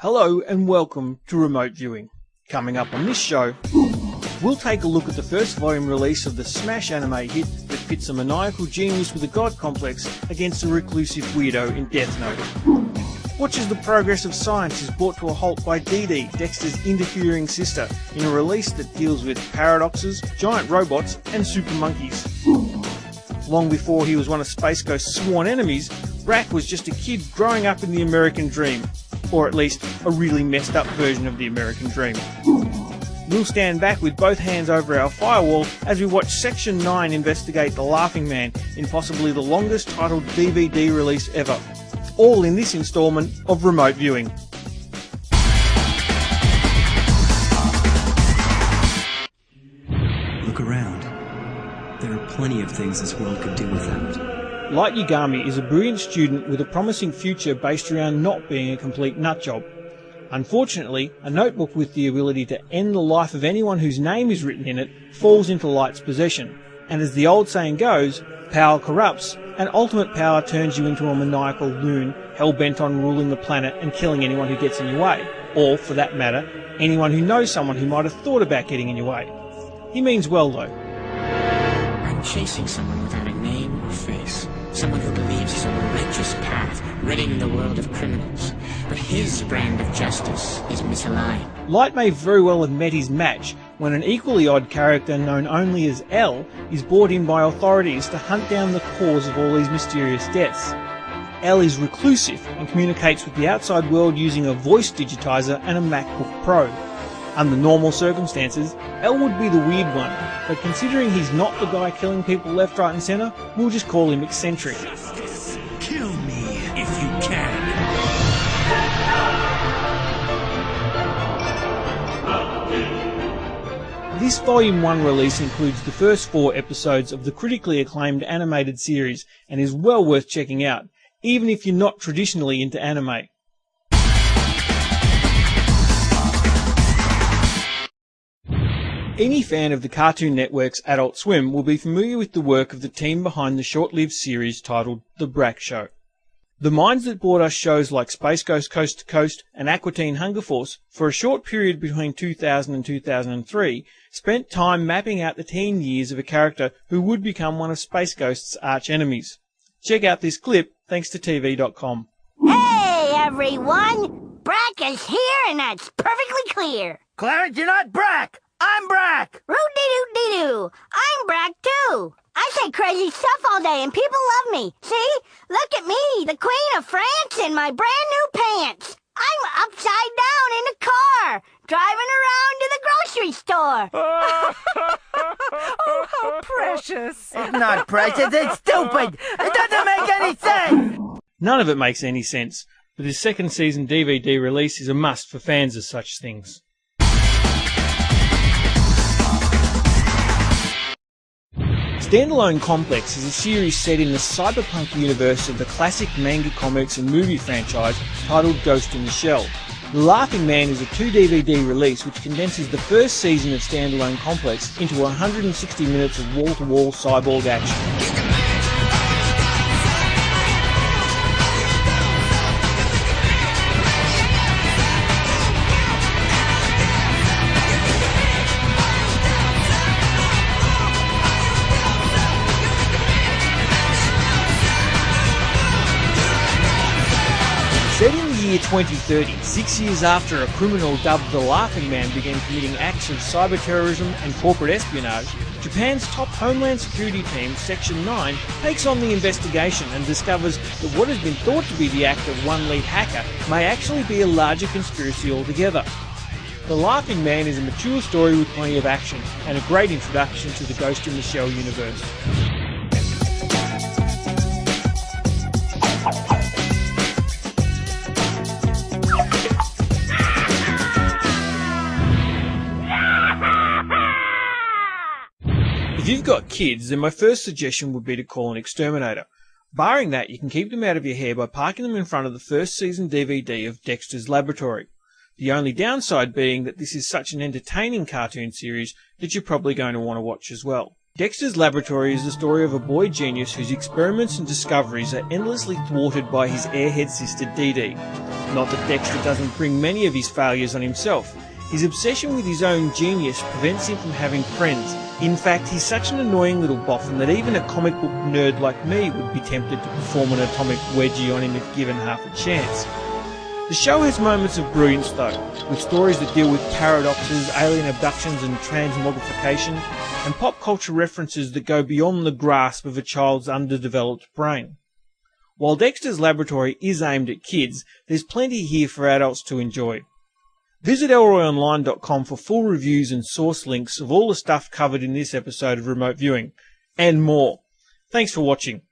Hello and welcome to Remote Viewing. Coming up on this show, we'll take a look at the first volume release of the smash anime hit that pits a maniacal genius with a god complex against a reclusive weirdo in Death Note. Watch as the progress of science is brought to a halt by Dee, Dexter's interfering sister, in a release that deals with paradoxes, giant robots and super monkeys. Long before he was one of Space Ghost's sworn enemies, Brak was just a kid growing up in the American dream. Or at least, a really messed up version of the American dream. We'll stand back with both hands over our firewall as we watch Section 9 investigate the Laughing Man in possibly the longest titled DVD release ever. All in this instalment of Remote Viewing. Look around. There are plenty of things this world could do without. Light Yagami is a brilliant student with a promising future based around not being a complete nutjob. Unfortunately, a notebook with the ability to end the life of anyone whose name is written in it falls into Light's possession. And as the old saying goes, power corrupts, and ultimate power turns you into a maniacal loon hell-bent on ruling the planet and killing anyone who gets in your way. Or, for that matter, anyone who knows someone who might have thought about getting in your way. He means well though. I'm chasing someone without a name or face. Someone who believes he's on a righteous path, ridding the world of criminals. But his brand of justice is misaligned. Light may very well have met his match when an equally odd character known only as L is brought in by authorities to hunt down the cause of all these mysterious deaths. L is reclusive and communicates with the outside world using a voice digitizer and a MacBook Pro. Under normal circumstances, L would be the weird one, but considering he's not the guy killing people left, right and centre, we'll just call him eccentric. Kill me if you can. This Volume 1 release includes the first 4 episodes of the critically acclaimed animated series and is well worth checking out, even if you're not traditionally into anime. Any fan of the Cartoon Network's Adult Swim will be familiar with the work of the team behind the short-lived series titled The Brak Show. The minds that brought us shows like Space Ghost Coast to Coast and Aqua Teen Hunger Force for a short period between 2000 and 2003 spent time mapping out the teen years of a character who would become one of Space Ghost's arch-enemies. Check out this clip thanks to TV.com. Hey everyone! Brak is here and that's perfectly clear. Clarence, you're not Brak! I'm Brak! Roo-dee-doo-dee-doo! I'm Brak too! I say crazy stuff all day and people love me. See? Look at me, the Queen of France in my brand new pants. I'm upside down in a car, driving around to the grocery store. Oh, how precious! It's not precious, it's stupid! It doesn't make any sense! None of it makes any sense, but this second season DVD release is a must for fans of such things. Standalone Complex is a series set in the cyberpunk universe of the classic manga comics and movie franchise titled Ghost in the Shell. The Laughing Man is a 2 DVD release which condenses the first season of Standalone Complex into 160 minutes of wall-to-wall cyborg action. Set in the year 2030, 6 years after a criminal dubbed the Laughing Man began committing acts of cyber terrorism and corporate espionage, Japan's top Homeland Security team, Section 9, takes on the investigation and discovers that what has been thought to be the act of one lead hacker may actually be a larger conspiracy altogether. The Laughing Man is a mature story with plenty of action, and a great introduction to the Ghost in the Shell universe. If you've got kids, then my first suggestion would be to call an exterminator. Barring that, you can keep them out of your hair by parking them in front of the first season DVD of Dexter's Laboratory. The only downside being that this is such an entertaining cartoon series that you're probably going to want to watch as well. Dexter's Laboratory is the story of a boy genius whose experiments and discoveries are endlessly thwarted by his airhead sister Dee Dee. Not that Dexter doesn't bring many of his failures on himself. His obsession with his own genius prevents him from having friends. In fact, he's such an annoying little boffin that even a comic book nerd like me would be tempted to perform an atomic wedgie on him if given half a chance. The show has moments of brilliance though, with stories that deal with paradoxes, alien abductions and transmogrification, and pop culture references that go beyond the grasp of a child's underdeveloped brain. While Dexter's Laboratory is aimed at kids, there's plenty here for adults to enjoy. Visit elroyonline.com for full reviews and source links of all the stuff covered in this episode of Remote Viewing, and more. Thanks for watching.